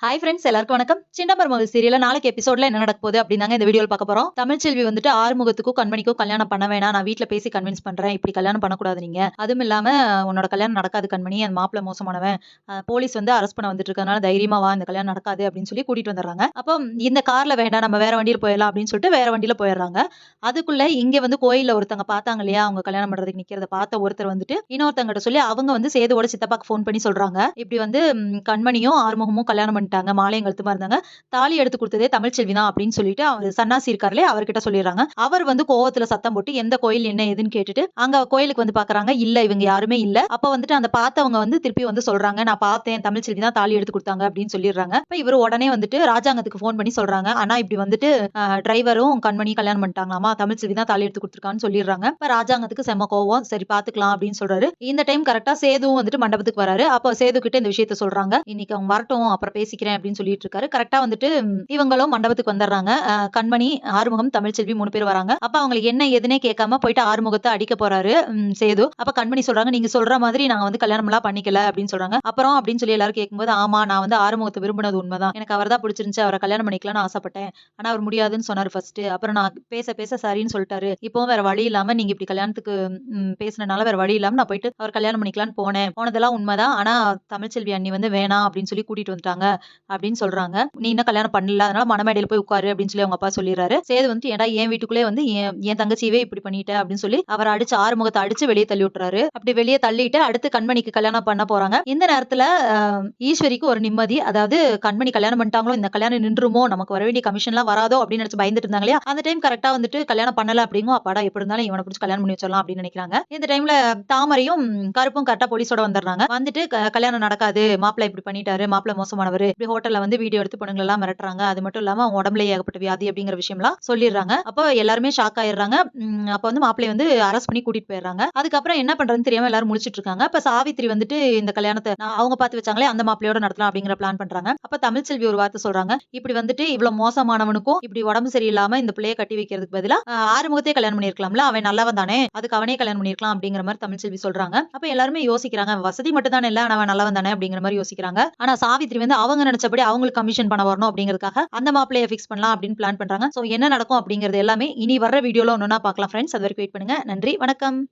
Hi friends, எல்லாருக்கும் வணக்கம். சின்ன மருமகள் சீரியல்ல நாளைக்கு எபிசோட்ல என்ன நடக்க போகுது அப்படிதாங்க இந்த வீடியோல பார்க்க போறோம். தமிழ்ச்செல்வி வந்துட்டு ஆறுமுகத்துக்கும் கண்மணிக்கும் கல்யாணம் பண்ண வேணாம், நான் வீட்ல பேசி கன்வின்ஸ் பண்றேன், இப்படி கல்யாணம் பண்ணக்கூடாது நீங்க. அதுவும் இல்லாம உன்னோட கல்யாணம் நடக்காது கண்மணி, அந்த மாப்பிள மோசமானவன், போலீஸ் வந்து அரெஸ்ட் பண்ண வந்துட்டு இருக்கனால தைரியமா வா, இந்த கல்யாணம் நடக்காது அப்படின்னு சொல்லி கூட்டிட்டு வந்துடுறாங்க. அப்போ இந்த கார்ல வேண்டாம், நம்ம வேற வண்டியில போயிடலாம் அப்படின்னு சொல்லிட்டு வேற வண்டியில போயிடுறாங்க. அதுக்குள்ள இங்க வந்து கோயில்ல ஒருத்தங்க பார்த்தாங்க இல்லையா, அவங்க கல்யாணம் பண்றதுக்கு நிக்கிறத பார்த்த ஒருத்தர் வந்துட்டு இன்னொருத்தங்கிட்ட சொல்லி அவங்க வந்து சேதுவோட சித்தப்பாக்கு ஃபோன் பண்ணி சொல்றாங்க, இப்படி வந்து கண்மணியும் ஆறுமுகமும் கல்யாணம் பண்ணிட்டாங்க, மாலையும் கழுத்துமா இருந்தாங்க, தாலி எடுத்து கொடுத்ததே தமிழ்ச்செல்வி தான் அப்படின்னு சொல்லிட்டு அவர் சன்னாசி இருக்காருலே அவர்கிட்ட சொல்லிடுறாங்க. அவர் வந்து கோவத்துல சத்தம் போட்டு எந்த கோயில் என்ன ஏதுன்னு கேட்டுட்டு அங்க கோயிலுக்கு வந்து பாக்குறாங்க, இல்ல இவங்க யாருமே இல்ல. அப்ப வந்துட்டு அந்த பார்த்தவங்க வந்து திருப்பி வந்து சொல்றாங்க, நான் பார்த்தேன் தமிழ்ச்செல்வி தான் தாலி எடுத்து கொடுத்தாங்க அப்படின்னு சொல்லிடுறாங்க. இப்ப இவர் உடனே வந்துட்டு ராஜாங்கத்துக்கு போன் பண்ணி சொல்றாங்க, ஆனா இப்படி வந்துட்டு டிரைவரும் கண்மணி கல்யாணம் பண்ணிட்டாங்களாமா, தமிழ்ச்செல்வி தான் தாலி எடுத்து கொடுத்துருக்கான்னு சொல்லிடுறாங்க. இப்ப ராஜாங்கத்துக்கு செம்ம கோவம், சரி பாத்துக்கலாம் அப்படின்னு சொல்றாரு. இந்த டைம் கரெக்டா சேதுவும் வந்துட்டு மண்டபத்துக்கு வராரு. அப்ப சேது கிட்ட இந்த விஷயத்த சொல்றாங்க, இன்னைக்கு அவங்க வரட்டும் அப்புறம் பேசிக்கிறேன் அப்படின்னு சொல்லிட்டு இருக்காரு. கரெக்டா வந்துட்டு இவங்களும் மண்டபத்துக்கு வந்துடுறாங்க. கண்மணி, ஆறுமுகம், தமிழ்ச்செல்வி 3 பேர் வராங்க. அப்ப அவங்களுக்கு என்ன ஏதுனே கேட்காம போயிட்டு ஆறுமுகத்தை அடிக்க போறாரு சேது. அப்ப கண்மணி சொல்றாங்க, நீங்க சொல்ற மாதிரி நாங்க வந்து கல்யாணம் எல்லாம் பண்ணிக்கல அப்படின்னு சொல்றாங்க. அப்புறம் அப்படின்னு சொல்லி எல்லாரும் கேட்கும்போது, ஆமா நான் வந்து ஆறுமுகத்தை விரும்பினது உண்மைதான், எனக்கு அவர் தான் பிடிச்சிருந்துச்சு, அவரை கல்யாணம் பண்ணிக்கலாம்னு ஆசைப்பட்டேன், ஆனா அவர் முடியாதுன்னு சொன்னாரு ஃபர்ஸ்ட். அப்புறம் நான் பேச பேச சரின்னு சொல்லிட்டாரு. இப்போ வேற வழி இல்லாம நீங்க இப்படி கல்யாணத்துக்கு பேசினனால வேற வழி இல்லாம நான் போயிட்டு அவர் கல்யாணம் பண்ணிக்கலாம்னு போனதெல்லாம் உண்மைதான், ஆனா தமிழ்ச்செல்வி அண்ணி வந்து வேணாம் அப்படின்னு சொல்லி கூட்டிட்டு வந்துட்டாங்க அப்படின்னு சொல்றாங்க. நீ இன்னும் கல்யாணம் பண்ணல, அதனால மணமேடையில போய் உட்காரு அப்படின்னு சொல்லி அவங்க அப்பா சொல்லிடுறாரு. சேது வந்து ஏன்டா என் வீட்டுக்குள்ளே வந்து என் தங்கச்சியவே இப்படி பண்ணிட்ட அப்படின்னு சொல்லி அவர் அடிச்சு ஆறுமுகத்தை அடிச்சு வெளியே தள்ளி விட்டுறாரு. அப்படி வெளியே தள்ளிட்டு அடுத்து கண்மணிக்கு கல்யாணம் பண்ண போறாங்க. இந்த நேரத்துல ஈஸ்வரிக்கு ஒரு நிம்மதி, அதாவது கண்மணி கல்யாணம் பண்ணிட்டாங்களோ, இந்த கல்யாணம் நின்றுமோ, நமக்கு வர வேண்டிய கமிஷன் எல்லாம் வராதோ அப்படின்னு நினைச்சு பயந்துட்டு இருந்தாங்க இல்லையா, அந்த டைம் கரெக்டா வந்துட்டு கல்யாணம் பண்ணல அப்படிங்கும், அப்பாடா எப்படி இருந்தாலும் இவனை பிடிச்சி கல்யாணம் பண்ணி வச்சிடலாம் அப்படின்னு நினைக்கிறாங்க. இந்த டைம்ல தாமரையும் கருப்பும் கரெக்டா போலீஸோட வந்துடுறாங்க. வந்துட்டு கல்யாணம் நடக்காது, மாப்பிள்ளை இப்படி பண்ணிட்டாரு, மாப்பிள்ளை மோசமானவர், இப்படி ஹோட்டல்ல வந்து வீடியோ எடுத்து பொண்ணுங்க எல்லாம் மிரட்டுறாங்க, அது மட்டும் இல்லாம அவங்க உடம்புல ஏகப்பட்ட வியாதி அப்படிங்கிற விஷயம் எல்லாம் சொல்லிடுறாங்க. அப்போ எல்லாருமே ஷாக் ஆயிடுறாங்க. அப்ப வந்து மாப்பிள்ளை வந்து அரெஸ்ட் பண்ணி கூட்டிட்டு போயிடுறாங்க. அதுக்கப்புறம் என்ன பண்றதுன்னு தெரியாம எல்லாரும் முழிச்சிட்டு இருக்காங்க. அப்ப சாவித்திரி வந்துட்டு இந்த கல்யாணத்தை அவங்க பார்த்து வச்சாங்களே அந்த மாப்பிள்ளையோட நடத்தலாம் அப்படிங்கிற பிளான் பண்றாங்க. அப்ப தமிழ்ச்செல்வி ஒரு வார்த்தை சொல்றாங்க, இப்படி வந்துட்டு இவ்வளவு மோசமானவனுக்கும் இப்படி உடம்பு சரியில்லாம இந்த பிள்ளைய கட்டி வைக்கிறதுக்கு பதிலா ஆறுமுகத்தையே கல்யாணம் பண்ணிருக்கலாம்ல, அவன் நல்லவன் தானே, அதுக்கு அவனே கல்யாணம் பண்ணிருக்கலாம் அப்படிங்கிற மாதிரி தமிழ்ச்செல்வி சொல்றாங்க. அப்ப எல்லாருமே யோசிக்கிறாங்க, வசதி மட்டும் தானே இல்ல, அவன் நல்லவன் தானே அப்படிங்கிற மாதிரி யோசிக்கிறாங்க. ஆனா சாவித்திரி வந்து அவங்க நினைச்சபடி அவங்களுக்கு கமிஷன் பண்ண வரணும் அப்படிங்கிறதுக்காக அந்த மாப்பிளைய ஃபிக்ஸ் பண்ணலாம் அப்படின்னு பிளான் பண்றாங்க. சோ என்ன நடக்கும் அப்படிங்கிறது எல்லாமே இனி வர்ற வீடியோல ஒன்னொன்னா பார்க்கலாம் ஃப்ரெண்ட்ஸ். அது வரைக்கும் வெயிட் பண்ணுங்க. நன்றி, வணக்கம்.